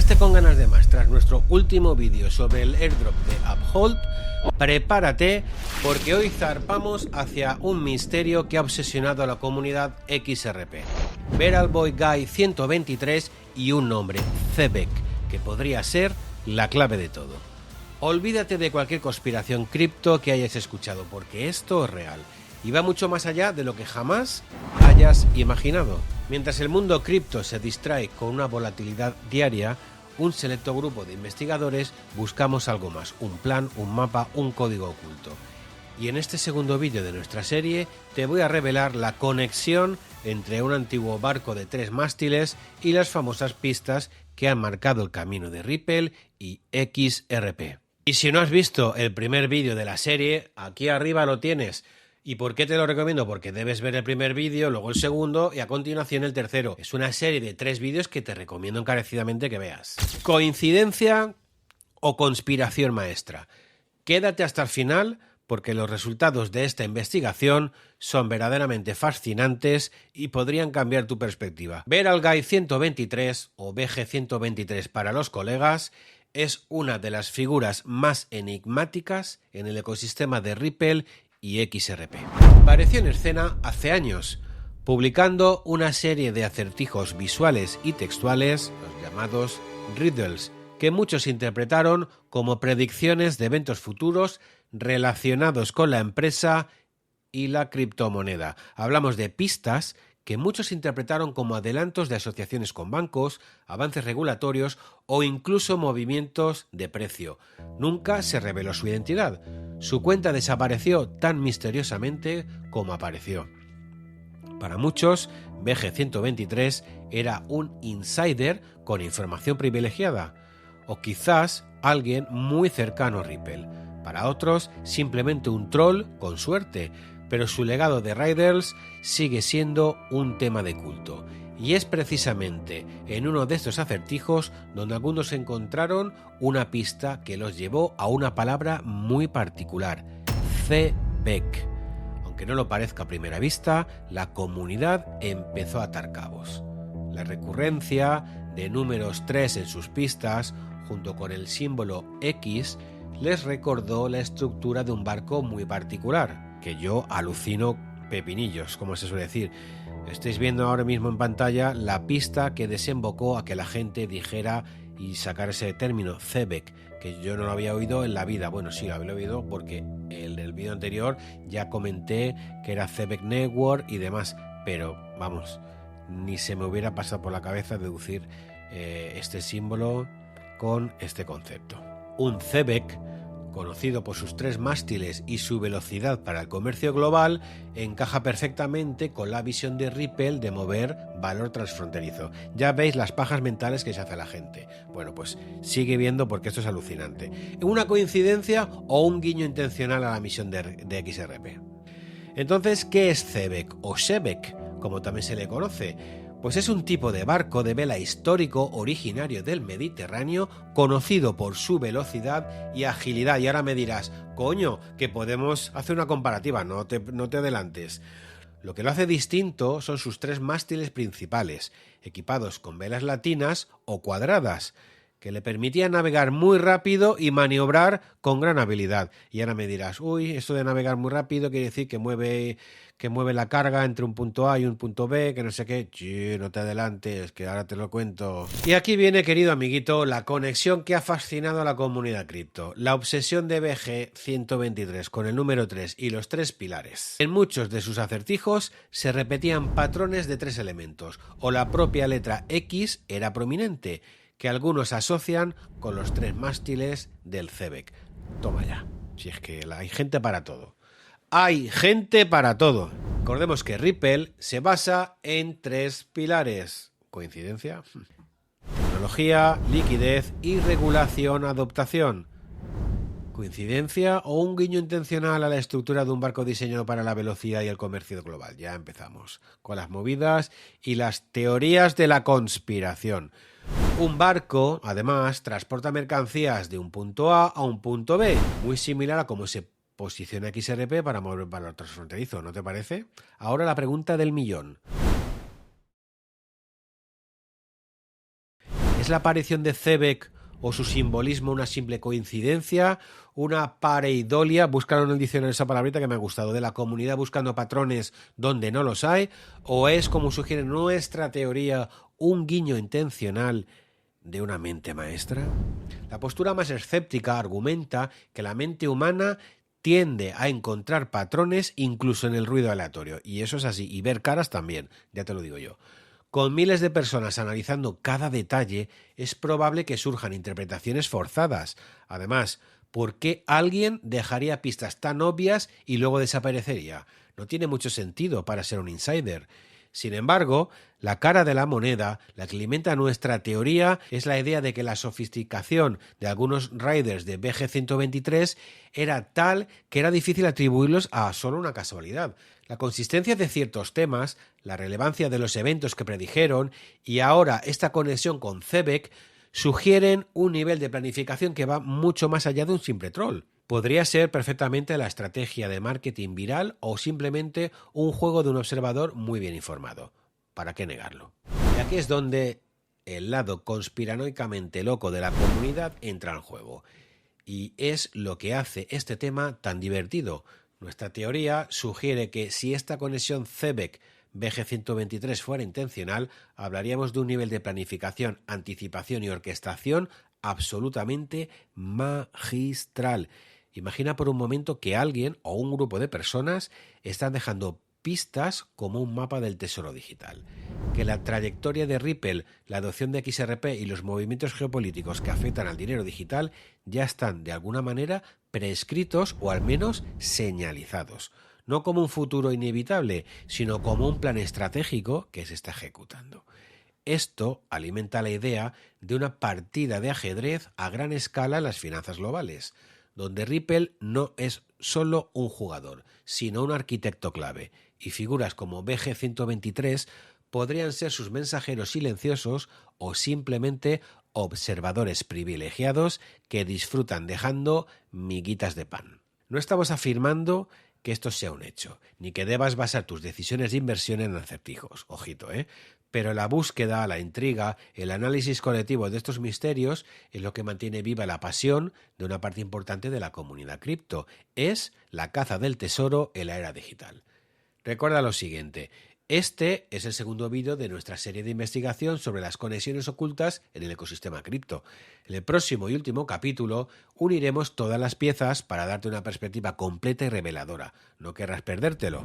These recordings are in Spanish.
quedaste con ganas de más tras nuestro último vídeo sobre el airdrop de Uphold, prepárate porque hoy zarpamos hacia un misterio que ha obsesionado a la comunidad XRP. Ver al Boy Guy 123 y un nombre, Zebek, que podría ser la clave de todo. Olvídate de cualquier conspiración cripto que hayas escuchado, porque esto es real y va mucho más allá de lo que jamás hayas imaginado. Mientras el mundo cripto se distrae con una volatilidad diaria, un selecto grupo de investigadores buscamos algo más, un plan, un mapa, un código oculto. Y en este segundo vídeo de nuestra serie te voy a revelar la conexión entre un antiguo barco de 3 mástiles y las famosas pistas que han marcado el camino de Ripple y XRP. Y si no has visto el primer vídeo de la serie, aquí arriba lo tienes. ¿Y por qué te lo recomiendo? Porque debes ver el primer vídeo, luego el segundo y a continuación el tercero. Es una serie de 3 vídeos que te recomiendo encarecidamente que veas. ¿Coincidencia o conspiración maestra? Quédate hasta el final porque los resultados de esta investigación son verdaderamente fascinantes y podrían cambiar tu perspectiva. Ver al Guy 123 o BG 123 para los colegas es una de las figuras más enigmáticas en el ecosistema de Ripple y XRP. Apareció en escena hace años, publicando una serie de acertijos visuales y textuales, los llamados riddles, que muchos interpretaron como predicciones de eventos futuros relacionados con la empresa y la criptomoneda. Hablamos de pistas que muchos interpretaron como adelantos de asociaciones con bancos, avances regulatorios o incluso movimientos de precio. Nunca se reveló su identidad. Su cuenta desapareció tan misteriosamente como apareció. Para muchos, BG123 era un insider con información privilegiada, o quizás alguien muy cercano a Ripple. Para otros, simplemente un troll con suerte, pero su legado de Riders sigue siendo un tema de culto. Y es precisamente en uno de estos acertijos donde algunos encontraron una pista que los llevó a una palabra muy particular, Zebek. Aunque no lo parezca a primera vista, la comunidad empezó a atar cabos. La recurrencia de números 3 en sus pistas, junto con el símbolo X, les recordó la estructura de un barco muy particular, que yo alucino pepinillos, como se suele decir. Estáis viendo ahora mismo en pantalla la pista que desembocó a que la gente dijera y sacara ese término, Zebek, que yo no lo había oído en la vida. Bueno, sí, lo había oído porque en el vídeo anterior ya comenté que era Zebek Network y demás, pero vamos, ni se me hubiera pasado por la cabeza deducir este símbolo con este concepto. Un Zebek, conocido por sus 3 mástiles y su velocidad para el comercio global, encaja perfectamente con la visión de Ripple de mover valor transfronterizo. Ya veis las pajas mentales que se hace la gente. Bueno, pues sigue viendo porque esto es alucinante. ¿Una coincidencia o un guiño intencional a la misión de XRP? Entonces, ¿qué es Zebek o Sebek, como también se le conoce? Pues es un tipo de barco de vela histórico originario del Mediterráneo, conocido por su velocidad y agilidad. Y ahora me dirás, coño, que podemos hacer una comparativa, no te adelantes. Lo que lo hace distinto son sus 3 mástiles principales, equipados con velas latinas o cuadradas, que le permitían navegar muy rápido y maniobrar con gran habilidad. Y ahora me dirás, uy, esto de navegar muy rápido quiere decir que mueve la carga entre un punto A y un punto B, que no sé qué. No te adelantes, que ahora te lo cuento. Y aquí viene, querido amiguito, la conexión que ha fascinado a la comunidad cripto. La obsesión de BG123 con el número 3 y los 3 pilares. En muchos de sus acertijos se repetían patrones de 3 elementos, o la propia letra X era prominente, que algunos asocian con los 3 mástiles del Zebek. Toma ya, si es que hay gente para todo. Hay gente para todo. Recordemos que Ripple se basa en 3 pilares. ¿Coincidencia? Tecnología, liquidez y regulación adoptación. ¿Coincidencia o un guiño intencional a la estructura de un barco diseñado para la velocidad y el comercio global? Ya empezamos con las movidas y las teorías de la conspiración. Un barco, además, transporta mercancías de un punto A a un punto B, muy similar a cómo se posiciona XRP para mover valor transfronterizo, ¿no te parece? Ahora la pregunta del millón. ¿Es la aparición de Zebek o su simbolismo una simple coincidencia? ¿Una pareidolia? Búscalo en el diccionario esa palabrita que me ha gustado. ¿De la comunidad buscando patrones donde no los hay? ¿O es, como sugiere nuestra teoría, un guiño intencional de una mente maestra? La postura más escéptica argumenta que la mente humana tiende a encontrar patrones incluso en el ruido aleatorio. Y eso es así. Y ver caras también, ya te lo digo yo. Con miles de personas analizando cada detalle, es probable que surjan interpretaciones forzadas. Además, ¿por qué alguien dejaría pistas tan obvias y luego desaparecería? No tiene mucho sentido para ser un insider. Sin embargo, la cara de la moneda, la que alimenta nuestra teoría, es la idea de que la sofisticación de algunos raiders de BG-123 era tal que era difícil atribuirlos a solo una casualidad. La consistencia de ciertos temas, la relevancia de los eventos que predijeron y ahora esta conexión con Zebek sugieren un nivel de planificación que va mucho más allá de un simple troll. Podría ser perfectamente la estrategia de marketing viral o simplemente un juego de un observador muy bien informado. ¿Para qué negarlo? Y aquí es donde el lado conspiranoicamente loco de la comunidad entra en juego. Y es lo que hace este tema tan divertido. Nuestra teoría sugiere que si esta conexión Zebek-BG-123 fuera intencional, hablaríamos de un nivel de planificación, anticipación y orquestación absolutamente magistral. Imagina por un momento que alguien o un grupo de personas están dejando pistas como un mapa del tesoro digital. Que la trayectoria de Ripple, la adopción de XRP y los movimientos geopolíticos que afectan al dinero digital ya están de alguna manera prescritos o al menos señalizados. No como un futuro inevitable, sino como un plan estratégico que se está ejecutando. Esto alimenta la idea de una partida de ajedrez a gran escala en las finanzas globales, donde Ripple no es solo un jugador, sino un arquitecto clave, y figuras como BG-123 podrían ser sus mensajeros silenciosos o simplemente observadores privilegiados que disfrutan dejando miguitas de pan. No estamos afirmando que esto sea un hecho, ni que debas basar tus decisiones de inversión en acertijos, ojito, pero la búsqueda, la intriga, el análisis colectivo de estos misterios es lo que mantiene viva la pasión de una parte importante de la comunidad cripto. Es la caza del tesoro en la era digital. Recuerda lo siguiente. Este es el segundo vídeo de nuestra serie de investigación sobre las conexiones ocultas en el ecosistema cripto. En el próximo y último capítulo uniremos todas las piezas para darte una perspectiva completa y reveladora. No querrás perdértelo.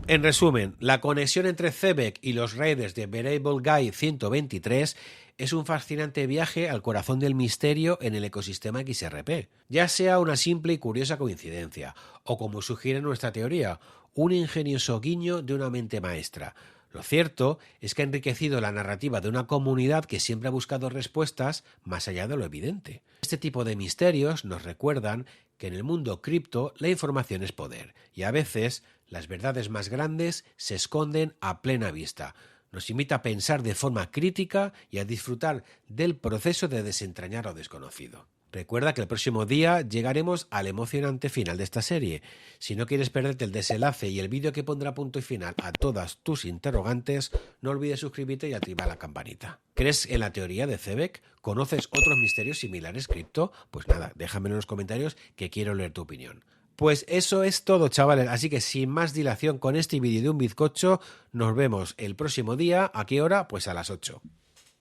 En resumen, la conexión entre Zebek y los raiders de Variable Guy 123 es un fascinante viaje al corazón del misterio en el ecosistema XRP. Ya sea una simple y curiosa coincidencia, o como sugiere nuestra teoría, un ingenioso guiño de una mente maestra. Lo cierto es que ha enriquecido la narrativa de una comunidad que siempre ha buscado respuestas más allá de lo evidente. Este tipo de misterios nos recuerdan que en el mundo cripto la información es poder, y a veces las verdades más grandes se esconden a plena vista. Nos invita a pensar de forma crítica y a disfrutar del proceso de desentrañar lo desconocido. Recuerda que el próximo día llegaremos al emocionante final de esta serie. Si no quieres perderte el desenlace y el vídeo que pondrá punto y final a todas tus interrogantes, no olvides suscribirte y activar la campanita. ¿Crees en la teoría de Zebek? ¿Conoces otros misterios similares cripto? Pues nada, déjamelo en los comentarios que quiero leer tu opinión. Pues eso es todo, chavales, así que sin más dilación con este vídeo de un bizcocho, nos vemos el próximo día. ¿A qué hora? Pues a las 8.